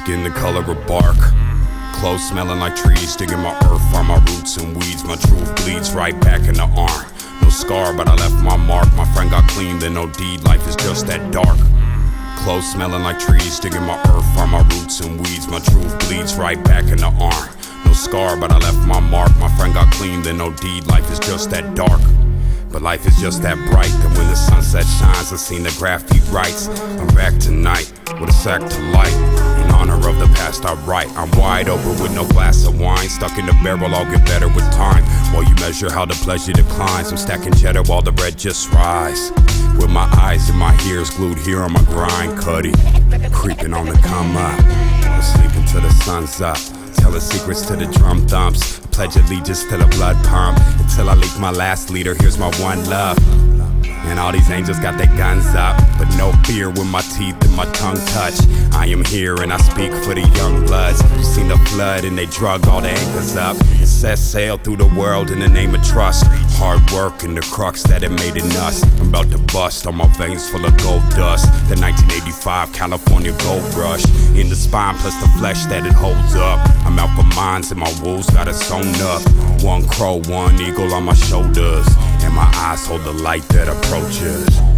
skin the color of bark. Clothes smelling like trees, digging my earth, find my roots and weeds. My truth bleeds right back in the arm. No scar, but I left my mark. My friend got clean, then no deed. Life is just that dark. Clothes smelling like trees, digging my earth, find my roots and weeds. My truth bleeds right back in the arm. No scar, but I left my mark. My friend got clean, then no deed. Life is just that dark. But life is just that bright, that when the sunset shines, I seen the graffiti writes. I'm back tonight with a sack to light. In honor of the past I write. I'm wide open with no glass of wine. Stuck in the barrel, I'll get better with time. While you measure how the pleasure declines, I'm stacking cheddar while the bread just rise. With my eyes and my ears glued here on my grind, Cuddy creeping on the come up. I'm sleeping till the sun's up. Telling secrets to the drum thumps. Pledge allegiance to the blood pump. Until I leak my last leader, here's my one love. And all these angels got their guns up, but no fear when my teeth and my tongue touch. I am here and I speak for the young bloods who seen the flood and they drug all the anchors up and set sail through the world in the name of trust. Hard work and the crux that it made in us. I'm about to bust on my veins full of gold dust. The 1985 California gold rush in the spine plus the flesh that it holds up. I'm out for mines and my wolves got it sewn up. One crow, one eagle on my shoulders, and my eyes hold the light that approaches.